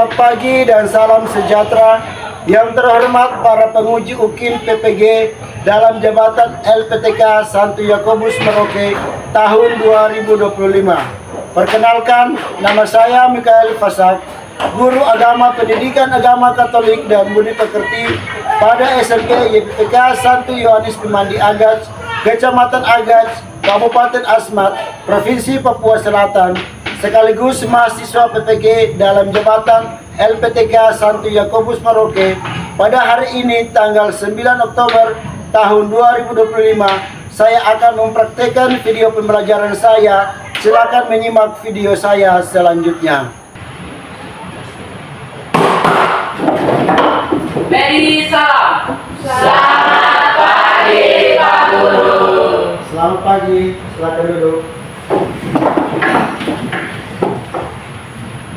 Selamat pagi dan salam sejahtera. Yang terhormat para penguji UKIM PPG dalam jabatan LPTK Santo Yakobus Merauke tahun 2025. Perkenalkan, nama saya Mikael Fasak, Guru Agama Pendidikan Agama Katolik dan Budi Pekerti pada SMP YPPK Santo Yohanes Pemandi Agats, Kecamatan Agats, Kabupaten Asmat, Provinsi Papua Selatan, sekaligus mahasiswa PPG dalam jabatan LPTK Santo Yakobus Merauke pada hari ini tanggal 9 Oktober tahun 2025. Saya akan mempraktekkan video pembelajaran saya. Silakan menyimak video saya selanjutnya. Ready, salam. Selamat pagi, Pak Guru. Selamat pagi, silakan duduk.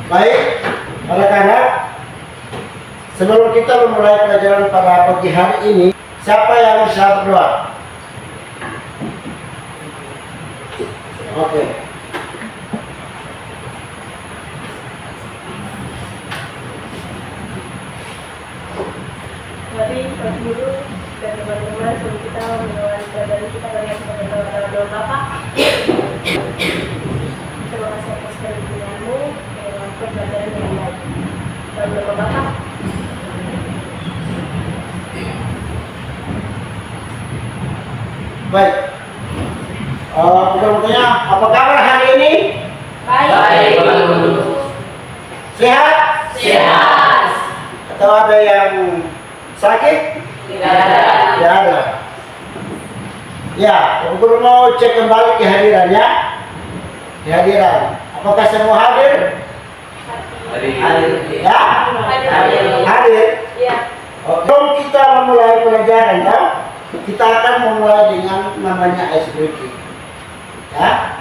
Baik, anak-anak, sebelum kita memulai pelajaran pada pagi hari ini, siapa yang bisa berdoa? Oke. Mari Pak Guru dan teman-teman, sebelum kita memulai pelajaran kita berikan kepada doa Bapak. Terima kasih atas kerinduanmu dalam pelajaran yang baik. Dan doa Bapak. Baik. Bertanya, apa kabar hari ini? Baik, Pak Guru. Sehat? Sehat. Atau ada yang sakit? Tidak ada. Tidak ada. Ya, Pak Guru mau cek kembali kehadirannya. Kehadiran. Apakah semua hadir? Hadir. Ya? Hadir. Ya. Sebelum kita memulai pelajaran, ya, kita akan memulai dengan namanya ice breaking. Ya?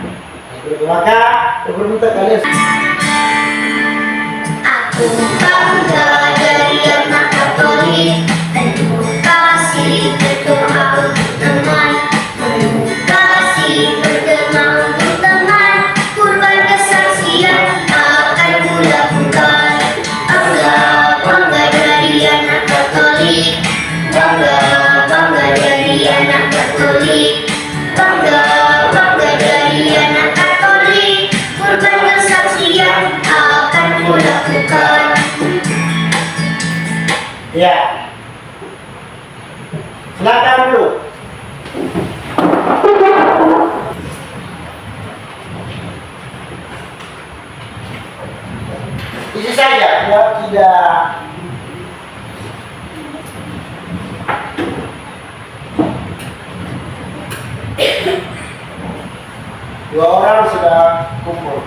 Ice breaking. Maka, Pak Guru minta kalian. Aku bangga dari anak Katolik, penuh kasih berdoa untuk teman, penuh kasih berdoa untuk teman, kurban kesaksian akan kulakukan. Bangga dari anak Katolik, bangga dari anak Katolik, bangga dari anak Katolik, kurban kesaksian akan kulakukan. Ya. Silakan dulu. Isi saja, ya, tidak. Dua orang sudah kumpul.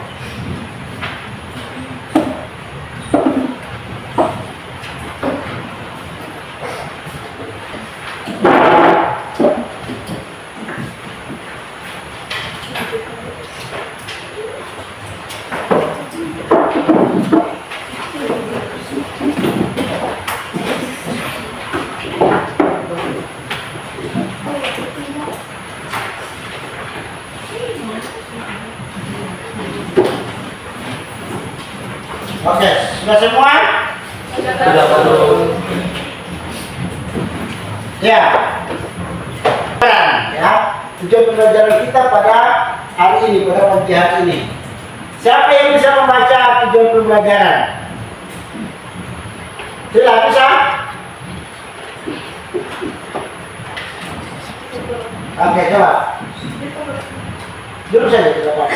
Oke, sudah semua? Sudah, Pak Guru. Ya. Ya, tujuan pembelajaran kita pada hari ini, pada pagi hari ini. Siapa yang bisa membaca tujuan pembelajaran? Tidak bisa? Oke, coba. Duduk saja, tidak apa.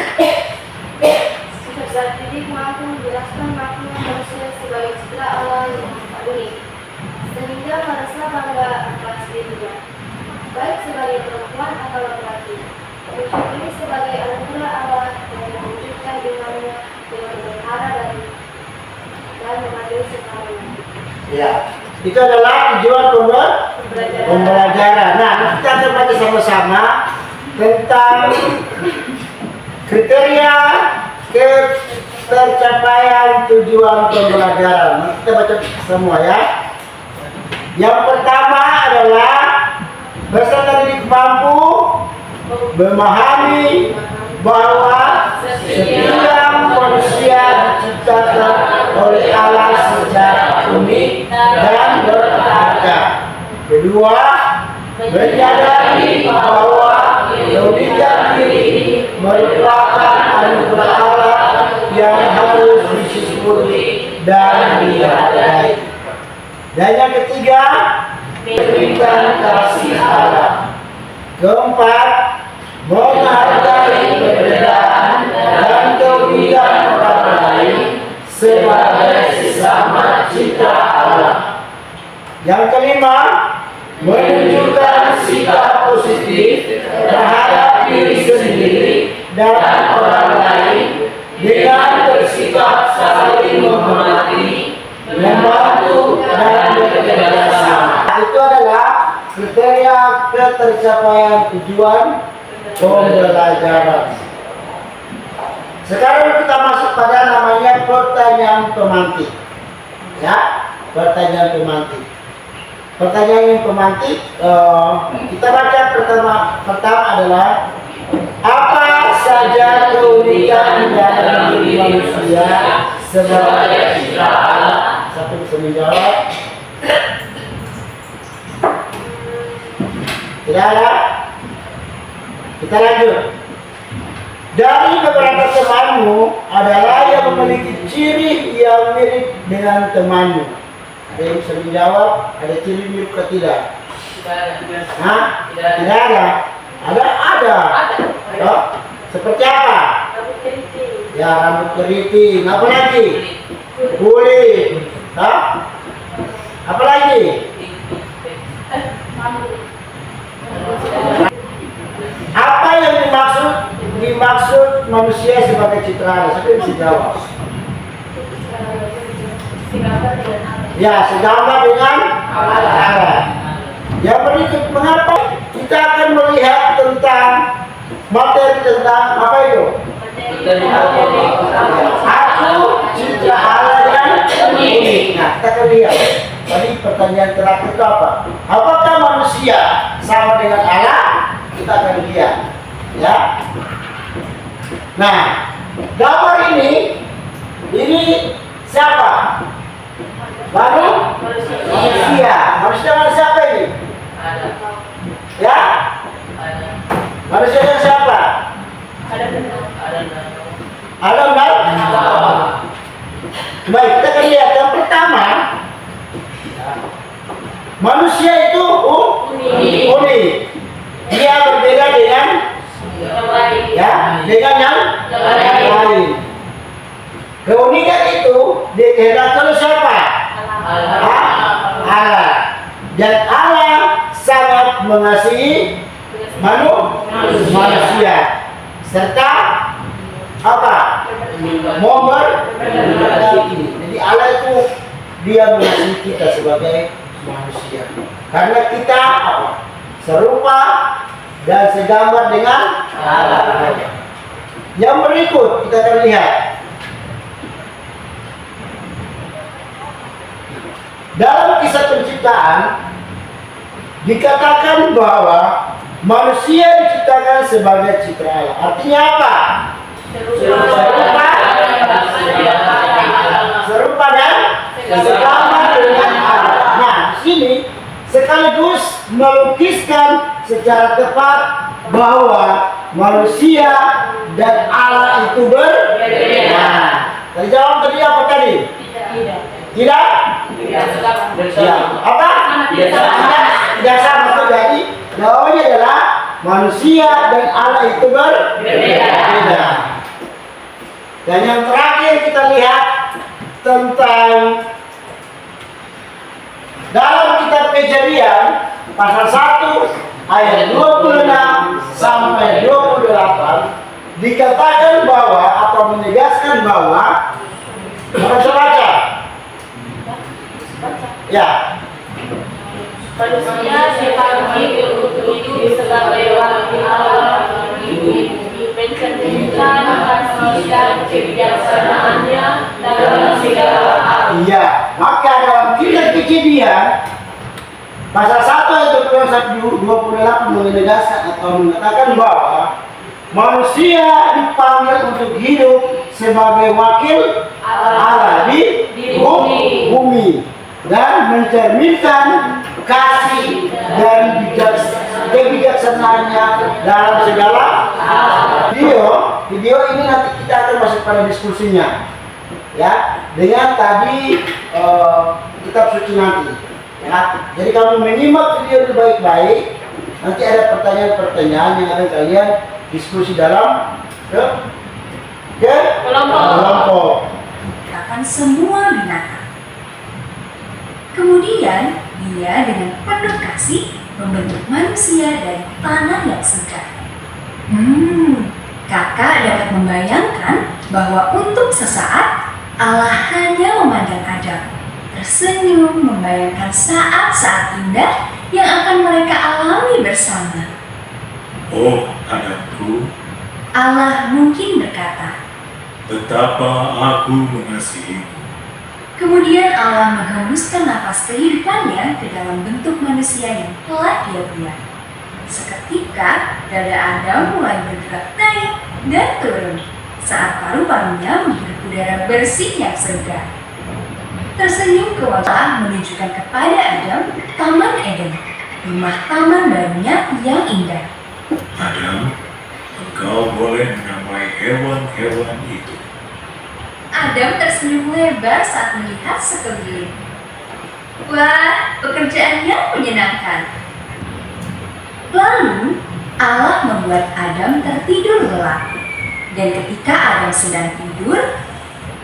Zat didik mampu menjelaskan makna manusia sebagai citra Allah yang maha unik, sehingga merasa bangga atas dirinya, baik sebagai perempuan atau laki-laki. Wujud ini sebagai anugerah Allah yang mewujudkan imannya dengan berharap dan mengadili semuanya. Ya, itu adalah tujuan pembelajaran. Nah, kita akan baca sama-sama tentang kriteria tercapaian tujuan pembelajaran. Kita baca semua ya. Yang pertama adalah peserta didik mampu memahami bahwa setiap manusia diciptakan oleh Allah secara unik dan berharga. Kedua, menyadari bahwa keunikan diri merupakan anugerah Allah yang harus disyukuri dan dihargai. Dan yang ketiga, memberikan kasih Allah. Keempat, menghargai perbedaan dan keunikan orang lain sebagai sesama cipta Allah. Yang kelima, menunjukkan sikap positif terhadap diri sendiri dan orang lain dengan bersikap saling menghormati, membantu, dan bekerja sama. Itu adalah kriteria ketercapaian tujuan pembelajaran. Sekarang kita masuk pada namanya pertanyaan pemantik. Ya, pertanyaan pemantik. Pertanyaan yang pemantik, kita baca pertama adalah apa saja keunikan dalam diri manusia sebagai cipta Allah? Siapa bisa menjawab? Tidak ada? Kita lanjut. Dari beberapa temanmu adalah yang memiliki ciri yang mirip dengan temanmu. Ada yang bisa menjawab? Ada ciri mirip atau tidak? Hah? Tidak ada. Ada. Oh, seperti apa? Ya, rambut keriting. Apa lagi? Kulit. Hah? Apa lagi? Apa yang dimaksud manusia sebagai citra Allah? Siapa yang bisa jawab? Ya, segambar dengan Allah. Yang berikut, mengapa kita akan melihat tentang materi tentang apa itu? Aku cipta Allah yang unik. Nah, kita akan lihat. Tadi pertanyaan terakhir itu apa? Apakah manusia sama dengan Allah? Kita akan lihat. Ya. Nah, gambar ini siapa? Baru manusia. Manusia dengan siapa ini? Ya? Manusia dengan siapa? Adam dan Hawa. Baik, kita akan lihat yang pertama. Manusia itu unik. Dia berbeda dengan dengan yang lain. Keunikan itu dikehendaki oleh siapa? Allah. Dan Allah sangat mengasihi manusia serta apa? Memberkati. Jadi Allah itu dia mengasihi kita sebagai manusia. Karena kita apa? Serupa dan segambar dengan Allah. Yang berikut kita akan lihat. Dalam kisah penciptaan dikatakan bahwa manusia diciptakan sebagai citra Allah. Artinya apa? Serupa dan segambar dengan Allah. Nah, sini sekaligus melukiskan secara tepat bahwa manusia dan Allah itu berbeda. Terjawab tadi apa tadi? Tidak? Ya. Apa? Tidak sama. Jadi jawabannya adalah manusia dan Allah itu berbeda. Dan yang terakhir kita lihat tentang dalam kitab Kejadian pasal 1 ayat 26 sampai 28 dikatakan bahwa atau menegaskan bahwa baca. Ya. Manusia dipanggil untuk hidup sebagai wakil Allah, mencerminkan kasih dan kebijaksanaannya dalam segala hal. Iya, maka dalam kitab Kejadian pasal 1 ayat 28 menegaskan atau mengatakan bahwa manusia dipanggil untuk hidup sebagai wakil Allah di bumi dan mencerminkan kasih dan kebijaksanaannya dalam segala video ini nanti kita akan masuk pada diskusinya ya dengan tadi kitab suci nanti ya. Jadi kamu menyimak video itu baik-baik, nanti ada pertanyaan-pertanyaan yang akan kalian diskusi dalam kelompok. Akan semua binatang. Kemudian dia dengan penuh kasih membentuk manusia dari tanah yang segar. Kakak dapat membayangkan bahwa untuk sesaat Allah hanya memandang Adam, tersenyum membayangkan saat-saat indah yang akan mereka alami bersama. Oh, anakku, Allah mungkin berkata, betapa aku mengasihimu. kemudian Allah menghembuskan nafas kehidupannya ke dalam bentuk manusia yang telah Dia buat. Seketika dada Adam mulai bergerak naik dan turun saat paru-parunya menghirup udara bersih yang segar. Tersenyum ke wajah menunjukkan kepada Adam Taman Eden, rumah taman barunya yang indah. Adam, engkau boleh menamai hewan-hewan itu. Adam tersenyum lebar saat melihat sekeliling. Wah, pekerjaan yang menyenangkan. Lalu, Allah membuat Adam tertidur lelap. Dan ketika Adam sedang tidur,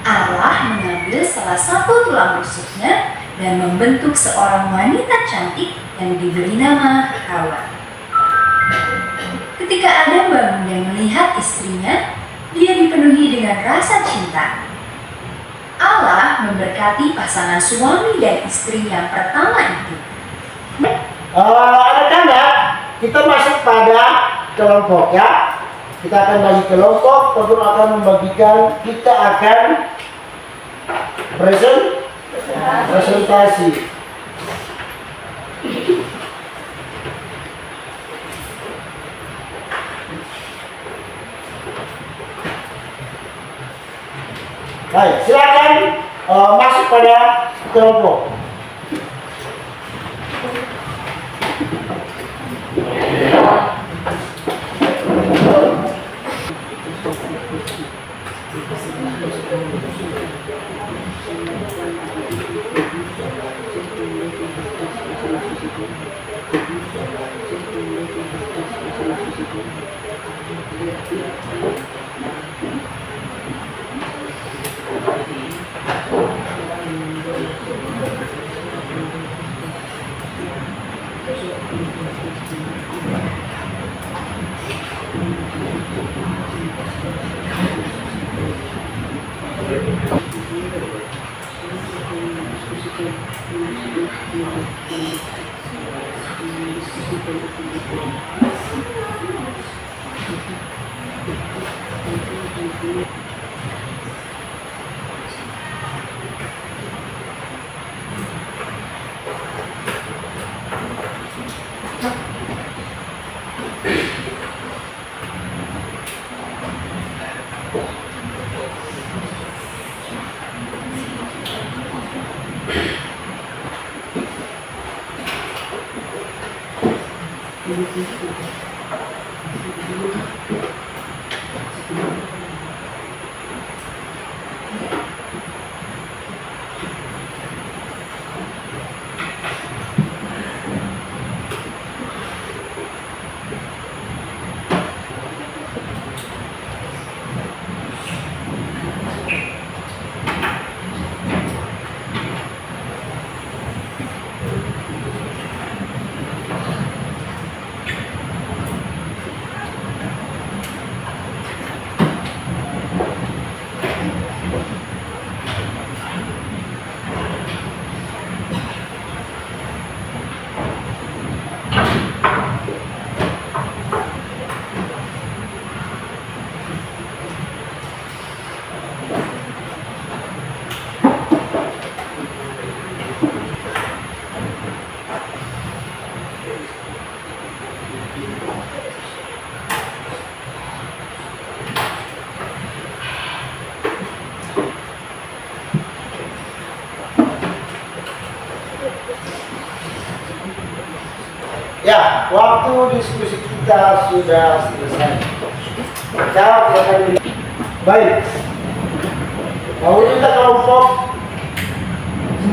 Allah mengambil salah satu tulang rusuknya dan membentuk seorang wanita cantik yang diberi nama Hawa. Ketika Adam bangun dan melihat istrinya, dia dipenuhi dengan rasa cinta. Allah memberkati pasangan suami dan istri yang pertama itu. Anak-anak, kita masuk pada kelompok ya. Kita akan bagi kelompok, Pak akan membagikan, kita akan presentasi. Baik, silakan masuk pada kelompok. Ya, waktu diskusi kita sudah selesai. Kita akan baik. Mau kita kelompok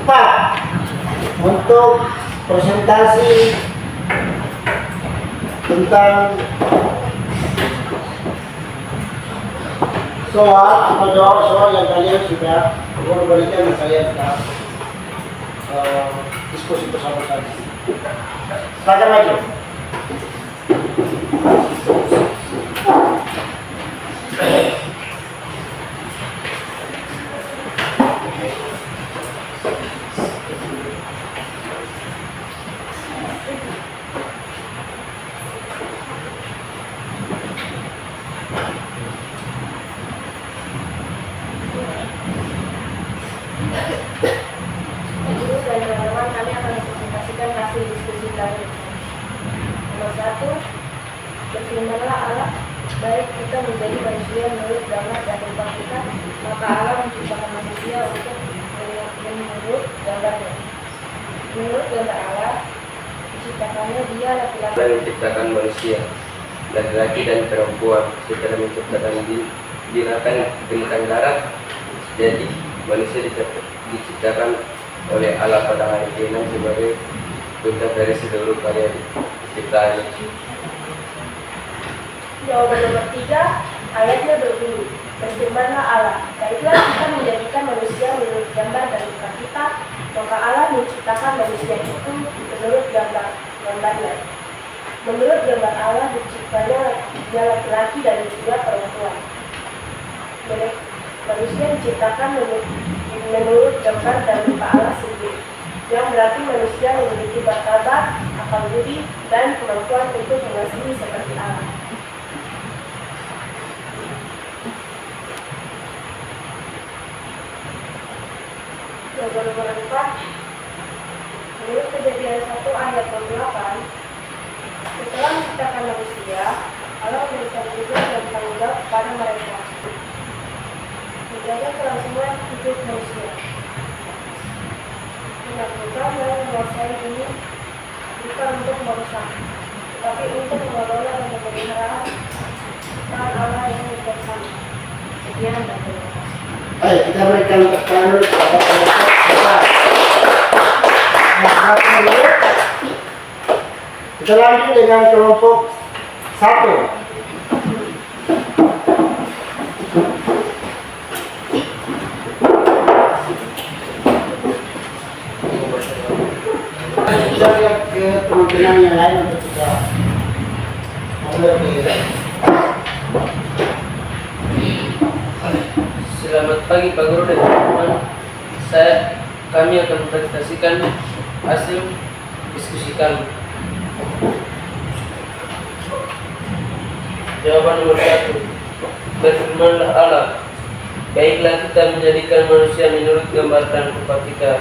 4 untuk presentasi tentang soal atau jawab soal yang kalian sudah berikan dan kalian sudah diskusi bersama tadi. Silakan maju. Guru dan teman-teman, kami akan mempresentasikan hasil diskusi kami. Nomor 1, berfirmanlah Allah, baik kita menjadi manusia menurut gambar dan rupa kita, maka Allah menciptakan manusia untuk menurut gambarnya. Menurut gambar Allah, diciptakannya dia laki-laki. Allah menciptakan manusia, laki-laki dan perempuan, setelah menciptakan binatang bintang darat. Jadi manusia diciptakan oleh Allah pada hari ke-6 sebagai puncak dari seluruh karya ciptaan. Jawaban nomor 3, ayatnya berbunyi, berfirmanlah Allah, baiklah kita menjadikan manusia menurut gambar dan rupa kita, maka Allah menciptakan manusia itu menurut gambarnya. Menurut gambar Allah diciptanya dia laki-laki dan juga perempuan. Manusia diciptakan menurut gambar dan rupa Allah sendiri, yang berarti manusia memiliki martabat, akal budi, dan kemampuan untuk mengasihi seperti Allah. Jawaban nomor 4, menurut Kejadian 1 ayat 28, setelah menciptakan manusia, Allah memberikan tugas dan tanggung jawab kepada mereka, menjaga kelangsungan hidup manusia, menakutkan dan menguasai bumi, bukan untuk merusak, tetapi untuk mengelola dan memelihara ciptaan Allah yang bijaksana. Sekian dan terima kasih. Baik, kita berikan tepuk tangan kepada kelompok 4. Kita lanjut dengan kelompok 1. Kita lihat ke teman-teman yang lain untuk kita Selamat pagi Pak Guru dan teman-teman. Kami akan mempresentasikan hasil diskusi kami. Jawaban nomor 1, berfirmanlah Allah, baiklah kita menjadikan manusia menurut gambar dan rupa kita,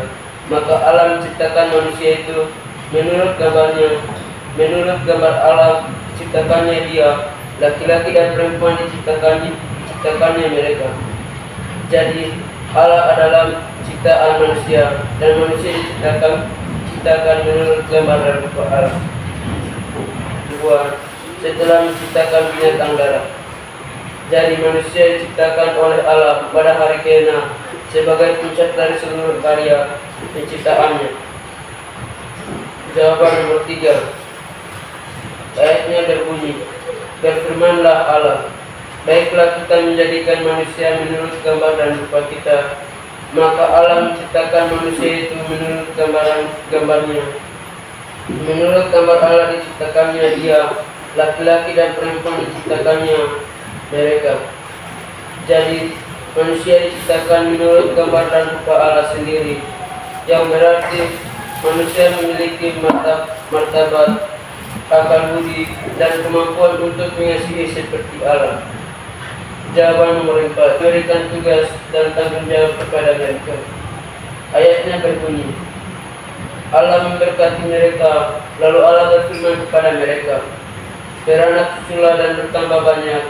maka Allah menciptakan manusia itu menurut gambarnya. Menurut gambar Allah ciptakannya dia, laki-laki dan perempuan diciptakannya mereka. Jadi Allah adalah ciptaan manusia, dan manusia diciptakan menurut gambar dan rupa Allah. 2. Setelah menciptakan binatang darat, jadi manusia diciptakan oleh Allah pada hari ke-6 sebagai puncak dari seluruh karya penciptaannya. Jawaban nomor 3, ayatnya berbunyi, berfirmanlah Allah, baiklah kita menjadikan manusia menurut gambar dan rupa kita, maka Allah menciptakan manusia itu menurut gambarnya. Menurut gambar Allah diciptakannya dia, laki-laki dan perempuan diciptakannya mereka. Jadi manusia diciptakan menurut gambar dan rupa Allah sendiri, yang berarti manusia memiliki martabat, akal budi, dan kemampuan untuk mengasihi seperti Allah. Jawaban nomor 4, berikan tugas dan tanggung jawab kepada mereka. Ayatnya berbunyi, Allah memberkati mereka, lalu Allah berfirman kepada mereka, beranak cuculah dan bertambah banyak,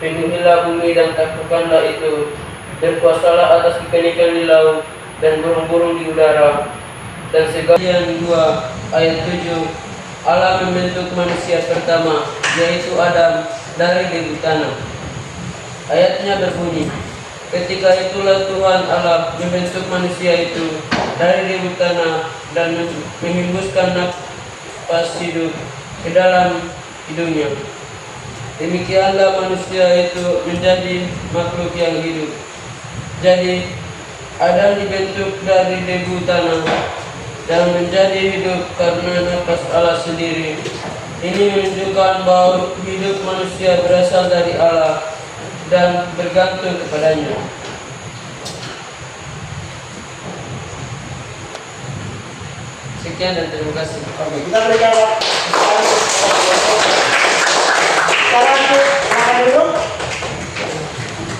penuhilah bumi dan taklukkanlah itu, berkuasalah atas ikan-ikan di laut dan burung-burung di udara, dan segala yang 2 ayat 7, Allah membentuk manusia pertama, yaitu Adam, dari debu tanah. Ayatnya berbunyi, ketika itulah Tuhan Allah membentuk manusia itu dari debu tanah dan menghembuskan nafas hidup ke dalam hidungnya. Demikianlah manusia itu menjadi makhluk yang hidup. Jadi Adam dibentuk dari debu tanah dan menjadi hidup karena nafas Allah sendiri. Ini menunjukkan bahwa hidup manusia berasal dari Allah dan bergantung kepadanya. Sekian dan terima kasih. Oke, kita berikan kita lanjut, silakan duduk.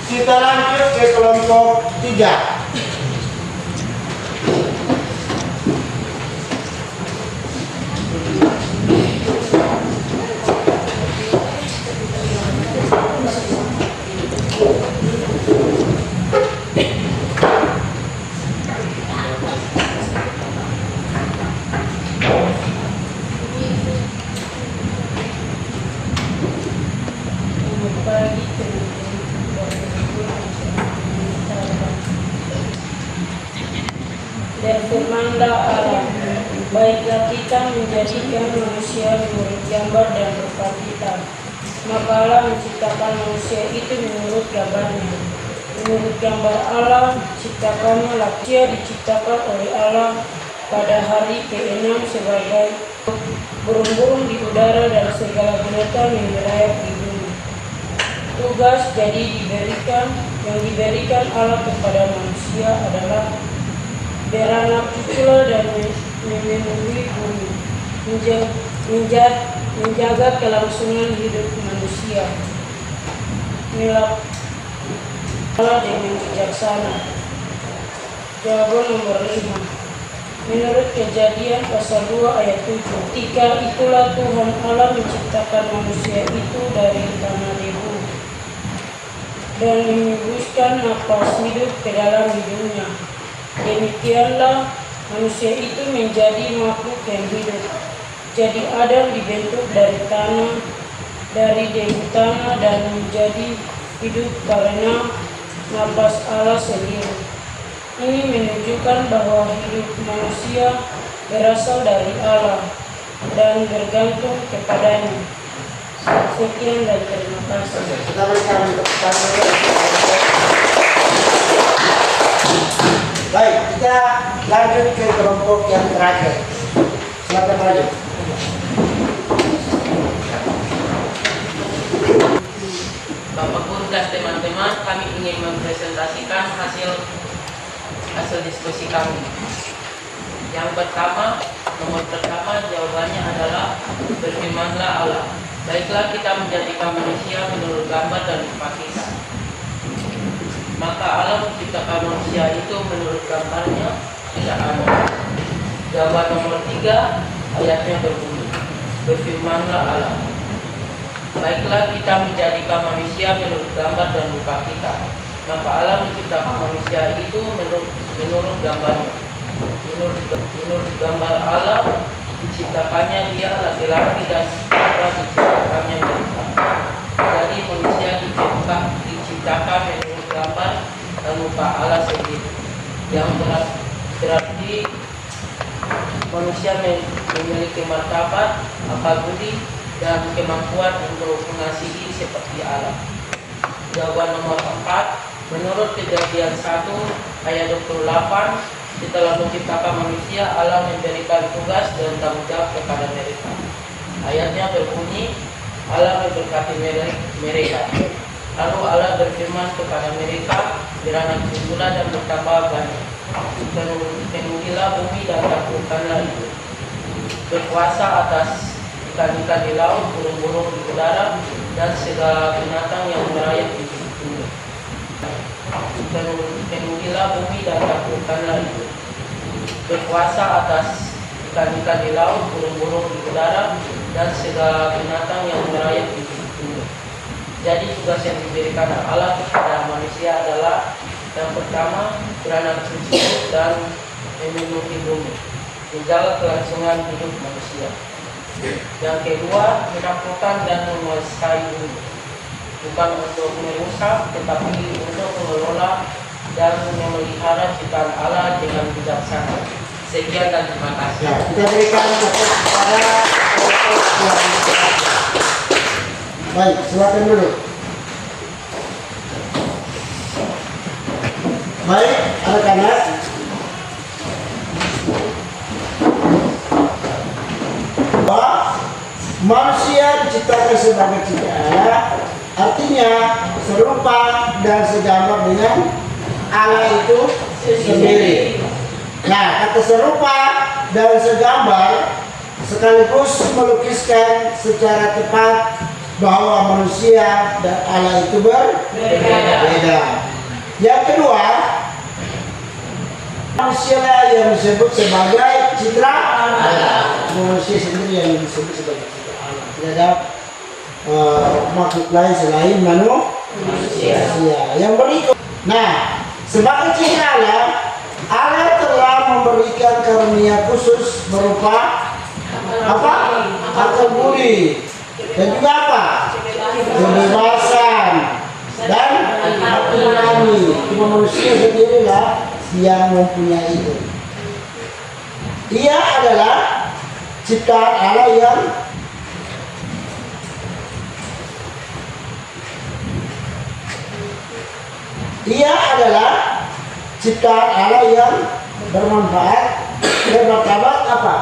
Kita lanjut ke kelompok 3. Dan firmanlah Allah, baiklah kita menjadikan manusia menurut gambar dan rupa kita. Maka Allah menciptakan manusia itu menurut gambarnya. Menurut gambar Allah ciptakannya, manusia diciptakan oleh Allah pada hari ke-6 sebagai burung-burung di udara dan segala binatang yang merayap di bumi. Tugas yang diberikan Allah kepada manusia adalah beranak cuculah dan memenuhi bumi, menjaga kelangsungan hidup manusia, melakukan Allah dengan bijaksana. Jawaban nomor 5. Menurut Kejadian pasal 2 ayat 7, ketika itulah Tuhan Allah menciptakan manusia itu dari tanah debu dan menghembuskan nafas hidup ke dalam hidungnya. Demikianlah manusia itu menjadi makhluk yang hidup. Jadi Adam dibentuk dari tanah, dari debu tanah dan menjadi hidup karena nafas Allah sendiri. Ini menunjukkan bahwa hidup manusia berasal dari Allah dan bergantung kepadanya. Sekian dan terima kasih. Kita berikan tepuk tangan. Baik, kita lanjut ke kelompok yang terakhir. Silakan maju. Bapak Guru dan teman-teman, kami ingin mempresentasikan hasil diskusi kami. Yang pertama, nomor pertama jawabannya adalah berfirmanlah Allah, baiklah kita menjadikan manusia menurut gambar dan rupa kita. Maka Allah menciptakan manusia itu menurut gambarnya, tidak ada. Jawaban nomor 3 ayatnya berbunyi, berfirmanlah Allah, baiklah kita menjadikan manusia menurut gambar dan rupa kita. Maka Allah menciptakan manusia itu menurut gambarnya. Menurut gambar Allah diciptakannya dia laki-laki dan perempuan diciptakannya wanita. Jadi manusia diciptakan menurut gambar dan rupa Allah sendiri. Yang berarti manusia memiliki martabat, akal budi, dan kemampuan untuk mengasihi seperti Allah. Jawaban nomor 4, menurut Kejadian 1 ayat 28, setelah menciptakan manusia, Allah memberikan tugas dan tanggung jawab kepada mereka. Ayatnya berbunyi, Allah memberkati mereka. Lalu Allah berfirman kepada mereka, beranak cuculah dan bertambah banyak. Penuhilah bumi dan taklukkanlah itu. Berkuasa atas ikan-ikan di laut, burung-burung di udara, dan segala binatang yang merayap di bumi. Penuhilah bumi dan taklukkanlah itu. Berkuasa atas ikan-ikan di laut, burung-burung di udara, dan segala binatang yang merayap di bumi. Jadi tugas yang diberikan Allah kepada manusia adalah yang pertama, beranak cucu dan memenuhi bumi, menjaga kelangsungan hidup manusia. Yang kedua, menaklukkan dan menguasai bumi. Bukan untuk merusak, tetapi untuk mengelola dan memelihara ciptaan Allah dengan bijaksana. Sekian dan terima kasih. Ya, kita berikan tepuk kepada baik, silakan dulu. Baik, anak-anak. Bahwa manusia diciptakan sebagai ciptaan Allah, artinya serupa dan segambar dengan Allah itu sendiri. Nah, kata serupa dan segambar sekaligus melukiskan secara tepat bahwa manusia dan Allah itu berbeda. Yang kedua, manusia yang disebut sebagai citra Allah. Manusia sendiri yang disebut sebagai citra Allah. Tidak ada makhluk lain selain manusia. Yang berikut. Nah, sebagai citra Allah, Allah telah memberikan karunia khusus berupa apa? Akal budi dan juga apa? Kebebasan dan hati nurani. Cuma manusia sendirilah yang mempunyai itu. Ia adalah ciptaan Allah yang bermanfaat dan martabat apa?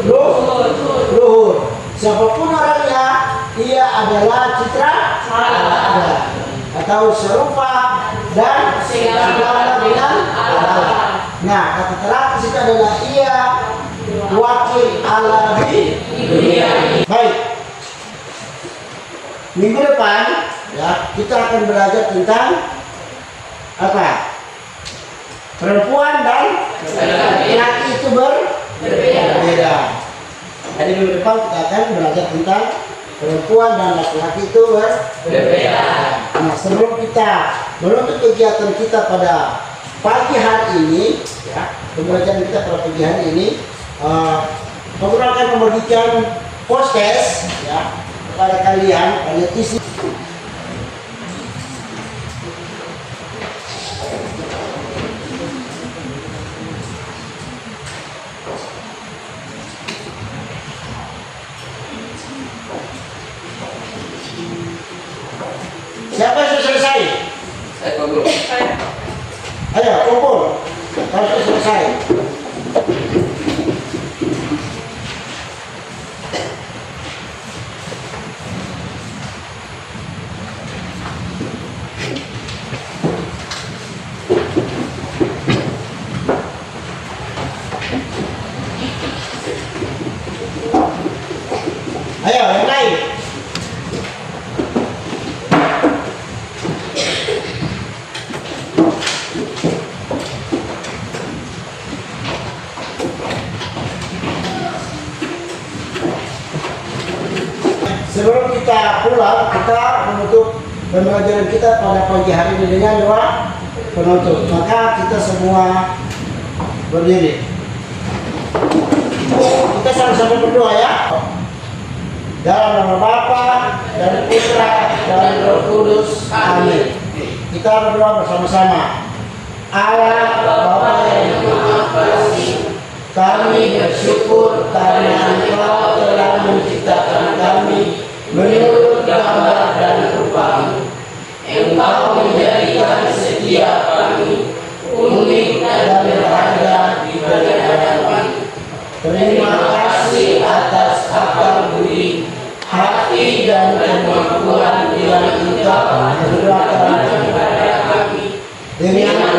Luhur. Siapapun orangnya, ia adalah citra Allah atau serupa dan segambar dengan Allah. Nah, kata terakhir itu adalah ia wakil Allah di dunia. Baik. Minggu depan ya kita akan belajar tentang apa? Perempuan dan laki-laki itu berbeda. Jadi minggu depan kita akan belajar tentang perempuan dan laki-laki itu berbeda. Nah, sebelum kita menutup kegiatan kita pada pagi hari ini, ya, pembelajaran kita pada pagi hari ini, Pak akan membagikan podcast ya kepada kalian isi. Siapa yang sudah selesai? Saya Pak Guru. Ayo, kumpul. Kalau sudah selesai. Ayo, yang lain. Sebelum kita pulang, kita menutup pembelajaran kita pada pagi hari ini dengan doa penutup. Maka kita semua berdiri. Kita sama-sama berdoa ya. Dalam nama Bapa dan Putra dan Roh Kudus. Amin. Kita berdoa bersama-sama. Allah Bapa yang Maha Kasih, kami bersyukur karena Engkau telah menciptakan kami menurut gambar dan rupa-Mu. Engkau menjadikan setiap kami unik dan berharga di hadapan kami. Terima kasih atas akal budi, hati dan kemampuan yang Engkau berikan kepada kami. Dengan